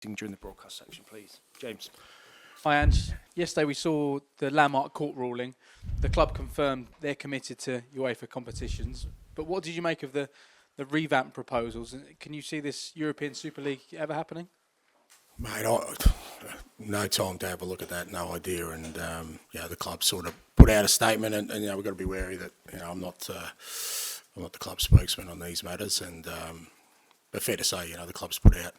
during the broadcast section, please. James. Hi, Ange. Yesterday we saw the landmark court ruling. The club confirmed they're committed to UEFA competitions. But what did you make of the revamp proposals? Can you see this European Super League ever happening? Mate, no time to have a look at that, no idea. And, the club sort of put out a statement and we've got to be wary that, I'm not the club spokesman on these matters. And but fair to say, the club's put out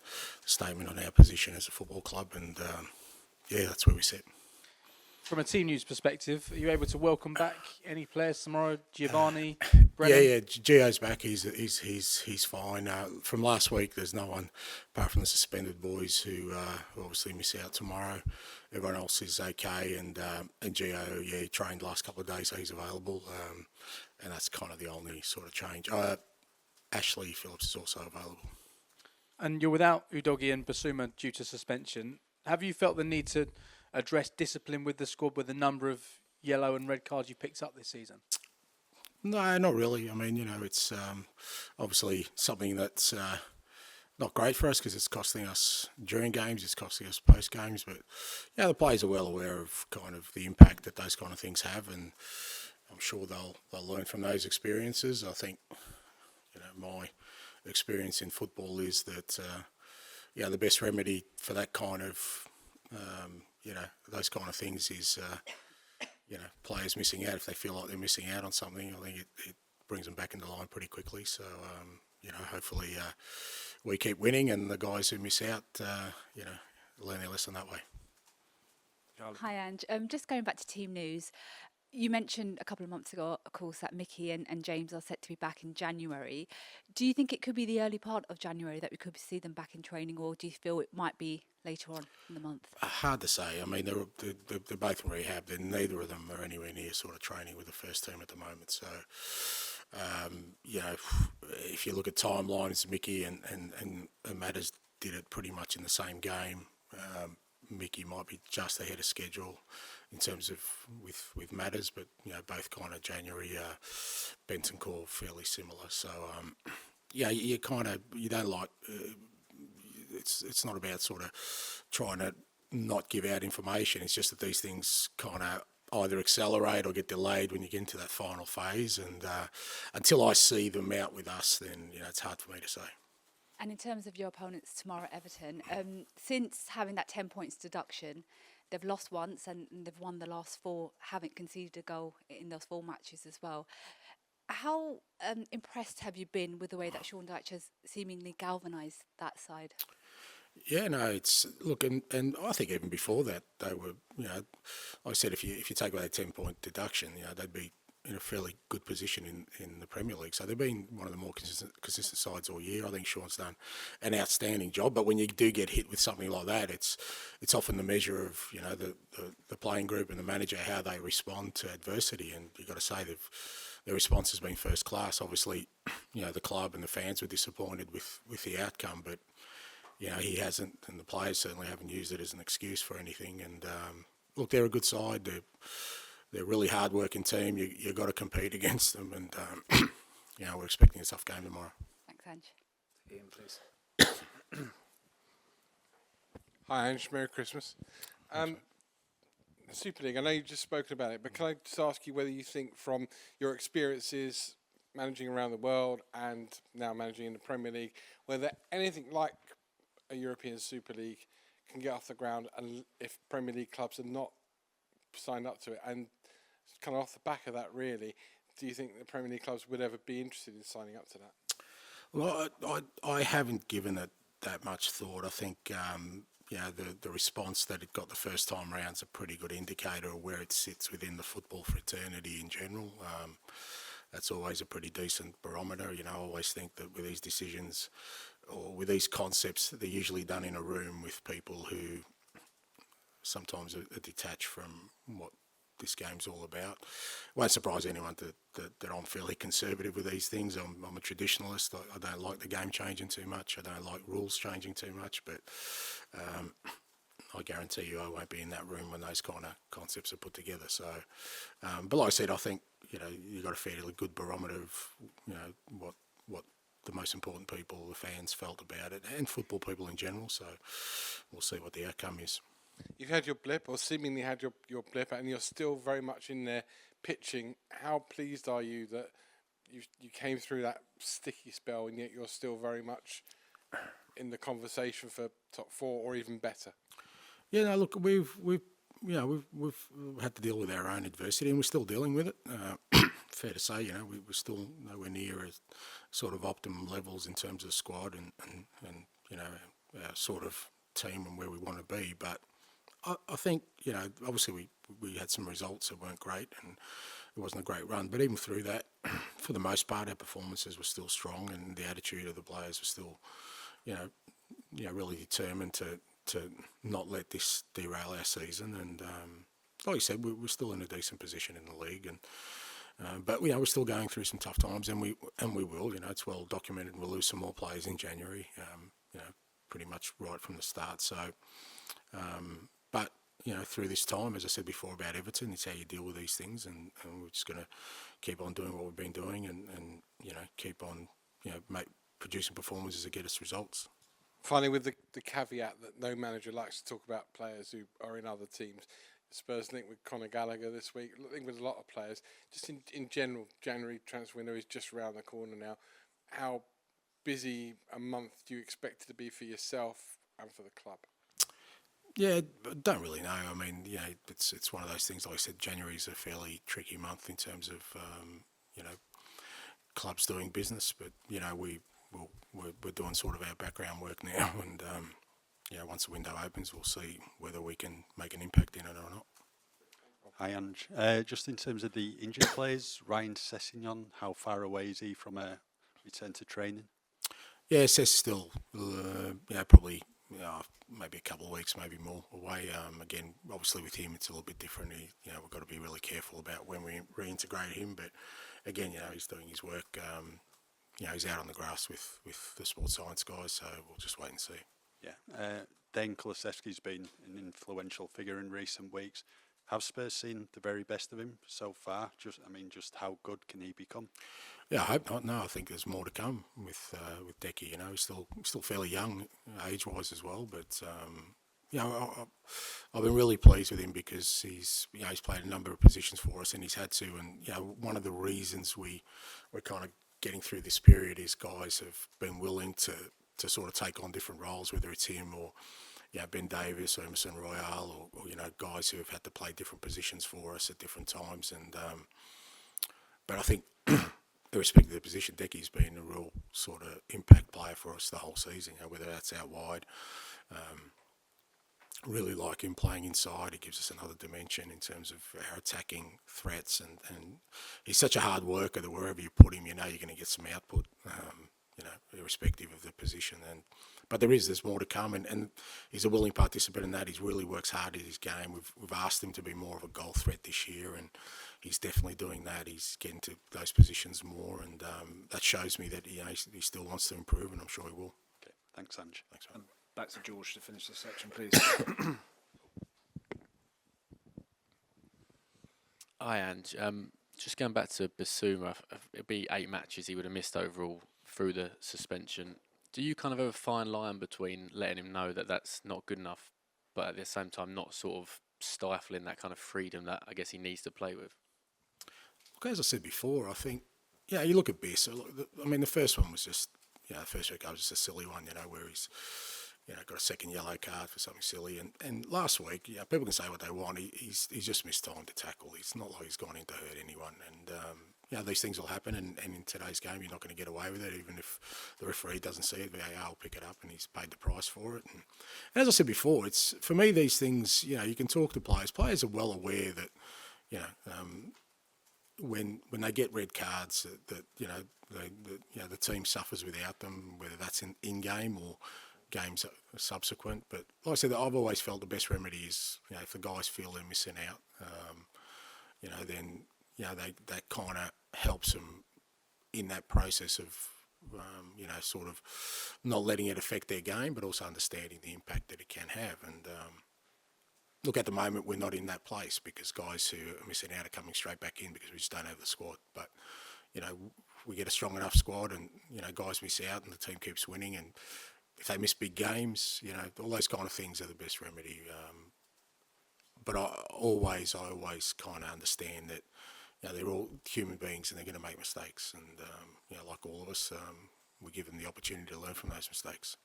a statement on our position as a football club and, that's where we sit. From a team news perspective, are you able to welcome back any players tomorrow? Giovanni, Brennan? Yeah, Gio's back. He's fine. From last week, there's no one apart from the suspended boys who obviously miss out tomorrow. Everyone else is okay, and Gio, he trained the last couple of days, so he's available, and that's kind of the only sort of change. Ashley Phillips is also available. And you're without Udogie and Bissouma due to suspension. Have you felt the need to address discipline with the squad with the number of yellow and red cards you picked up this season? No, not really. I mean, it's obviously something that's not great for us because it's costing us during games, it's costing us post games. But the players are well aware of kind of the impact that those kind of things have, and I'm sure they'll learn from those experiences. I think my experience in football is that the best remedy for that kind of those kind of things is, players missing out. If they feel like they're missing out on something, I think it brings them back into line pretty quickly. So, hopefully we keep winning and the guys who miss out, learn their lesson that way. Hi, Ange. Just going back to team news, you mentioned a couple of months ago, of course, that Mickey and James are set to be back in January. Do you think it could be the early part of January that we could see them back in training, or do you feel it might be later on in the month? Hard to say. I mean, they're both in rehab. Neither of them are anywhere near sort of training with the first team at the moment. So, if you look at timelines, Mickey and Maddison did it pretty much in the same game. Mickey might be just ahead of schedule in terms of with Matters, but both kind of January. Benson Core fairly similar. So you don't like. It's not about sort of trying to not give out information. It's just that these things kind of either accelerate or get delayed when you get into that final phase. And until I see them out with us, then it's hard for me to say. And in terms of your opponents tomorrow at Everton, since having that 10 points deduction, they've lost once and they've won the last 4, haven't conceded a goal in those 4 matches as well. How impressed have you been with the way that Sean Dyche has seemingly galvanised that side? Yeah, no, and I think even before that, they were, like I said, if you take away that 10-point deduction, they'd be in a fairly good position in the Premier League. So they've been one of the more consistent sides all year. I think Sean's done an outstanding job. But when you do get hit with something like that, it's often the measure of the playing group and the manager, how they respond to adversity. And you've got to say their response has been first class. Obviously, the club and the fans were disappointed with the outcome, but he hasn't, and the players certainly haven't used it as an excuse for anything. And look, they're a good side. They're a really hard-working team. You've got to compete against them, and we're expecting a tough game tomorrow. Thanks, Ange. Ian, please. Hi, Ange. Merry Christmas. Super League, I know you've just spoken about it, but can I just ask you whether you think from your experiences managing around the world and now managing in the Premier League, whether anything like a European Super League can get off the ground, and if Premier League clubs are not signed up to it, and kind of off the back of that, really, do you think the Premier League clubs would ever be interested in signing up to that? Well, I haven't given it that much thought. I think the response that it got the first time round is a pretty good indicator of where it sits within the football fraternity in general. That's always a pretty decent barometer. I always think that with these decisions or with these concepts, they're usually done in a room with people who sometimes are detached from what this game's all about. It won't surprise anyone that I'm fairly conservative with these things. I'm a traditionalist. I don't like the game changing too much. I don't like rules changing too much, but I guarantee you I won't be in that room when those kind of concepts are put together. So, but like I said, I think you've got a fairly good barometer of what the most important people, the fans, felt about it, and football people in general. So we'll see what the outcome is. You've had your blip, or seemingly had your blip, and you're still very much in there pitching. How pleased are you that you came through that sticky spell, and yet you're still very much in the conversation for top 4 or even better? Yeah, no, look, we've had to deal with our own adversity, and we're still dealing with it. Fair to say, we're still nowhere near as sort of optimum levels in terms of squad and our sort of team and where we want to be. But I think, obviously we had some results that weren't great, and it wasn't a great run. But even through that, for the most part, our performances were still strong, and the attitude of the players was still, really determined to not let this derail our season. And like you said, we're still in a decent position in the league, and but we're still going through some tough times, and we will. It's well documented. We'll lose some more players in January. Pretty much right from the start. So, but through this time, as I said before about Everton, it's how you deal with these things, and we're just going to keep on doing what we've been doing, and keep on producing performances that get us results. Finally, with the caveat that no manager likes to talk about players who are in other teams. Spurs linked with Conor Gallagher this week, linked with a lot of players. Just in general, January transfer window is just around the corner now. How busy a month do you expect it to be for yourself and for the club? Yeah, I don't really know. I mean, it's one of those things. Like I said, January is a fairly tricky month in terms of clubs doing business. But we're doing sort of our background work now, and once the window opens, we'll see whether we can make an impact in it or not. Hi, Ange. Just in terms of the injured players, Ryan Sessegnon, how far away is he from a return to training? Yeah, Sess still, probably maybe a couple of weeks, maybe more away. Again, obviously with him, it's a little bit different. We've got to be really careful about when we reintegrate him. But again, he's doing his work. He's out on the grass with the sports science guys, so we'll just wait and see. Yeah. Then Kulusevski's been an influential figure in recent weeks. Have Spurs seen the very best of him so far? Just how good can he become? Yeah, I hope not. No, I think there's more to come with Decky. He's still fairly young, age-wise as well. But I've been really pleased with him because he's played a number of positions for us, and he's had to. And one of the reasons we're kind of getting through this period is guys have been willing to sort of take on different roles, whether it's him or Ben Davis or Emerson Royale or guys who have had to play different positions for us at different times. And but I think, irrespective of the position, Decky's been a real sort of impact player for us the whole season. Whether that's out wide, really like him playing inside. He gives us another dimension in terms of our attacking threats, and he's such a hard worker that wherever you put him, you're going to get some output. Irrespective of the position. But there's more to come, and he's a willing participant in that. He really works hard at his game. We've asked him to be more of a goal threat this year, and he's definitely doing that. He's getting to those positions more, and that shows me that he still wants to improve, and I'm sure he will. Okay, thanks, Ange. Thanks, man. Back to George to finish this section, please. Hi, Ange. Just going back to Bissouma, it'd be 8 matches he would have missed overall through the suspension. Do you kind of have a fine line between letting him know that that's not good enough, but at the same time not sort of stifling that kind of freedom that I guess he needs to play with? Look, as I said before, I think, you look at Biss. The first one was just, the first red card was just a silly one, where he's, got a second yellow card for something silly. And last week, people can say what they want. He's just missed time to tackle. It's not like he's gone in to hurt anyone. And, these things will happen. And in today's game, you're not going to get away with it, even if the referee doesn't see it. VAR will pick it up, and he's paid the price for it. And as I said before, it's for me, these things, you can talk to players. Players are well aware that, when they get red cards, that the team suffers without them, whether that's in game or games subsequent. But like I said, I've always felt the best remedy is, if the guys feel they're missing out, then that kind of helps them in that process of sort of not letting it affect their game, but also understanding the impact that it can have. And look, at the moment, we're not in that place because guys who are missing out are coming straight back in because we just don't have the squad. But we get a strong enough squad and, guys miss out and the team keeps winning, and if they miss big games, all those kind of things are the best remedy. But I always kind of understand that, they're all human beings and they're going to make mistakes, and like all of us, we give them the opportunity to learn from those mistakes.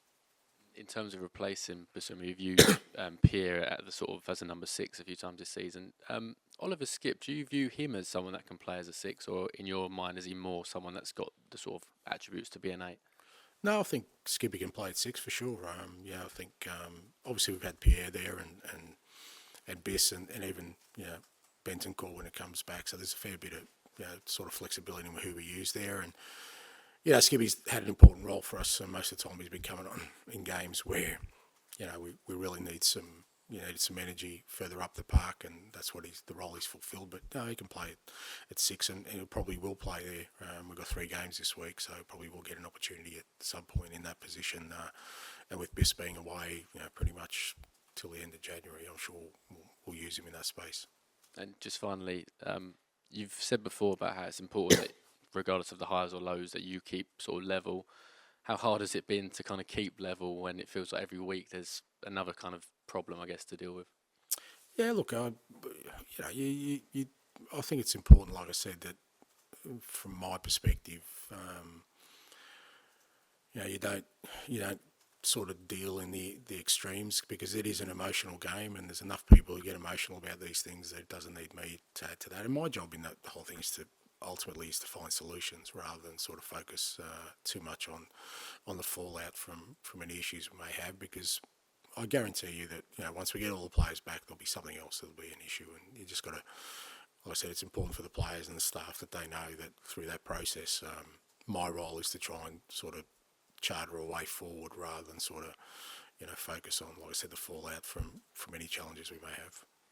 In terms of replacing Bissouma, you've used Pierre at the sort of as a number 6 a few times this season. Oliver Skipp, do you view him as someone that can play as a 6, or in your mind is he more someone that's got the sort of attributes to be an 8? No, I think Skippy can play at 6 for sure. I think obviously we've had Pierre there and Biss and even Bentancur when it comes back. So there's a fair bit of sort of flexibility in who we use there. And Skippy's had an important role for us. So most of the time he's been coming on in games where we really need some some energy further up the park, and that's what the role he's fulfilled. But no, he can play at 6, and he probably will play there. We've got 3 games this week, so probably will get an opportunity at some point in that position. And with Biss being away, pretty much till the end of January, I'm sure we'll use him in that space. And just finally, you've said before about how it's important that regardless of the highs or lows that you keep sort of level. How hard has it been to kind of keep level when it feels like every week there's another kind of problem, I guess, to deal with? Yeah, look, I think it's important, like I said, that from my perspective, you don't sort of deal in the extremes, because it is an emotional game, and there's enough people who get emotional about these things that it doesn't need me to add to that. And my job in that whole thing is to find solutions rather than sort of focus too much on the fallout from any issues we may have, because I guarantee you that once we get all the players back, there'll be something else that'll be an issue, and you just got to, like I said, it's important for the players and the staff that they know that through that process, my role is to try and sort of charter a way forward rather than sort of focus on, like I said, the fallout from any challenges we may have.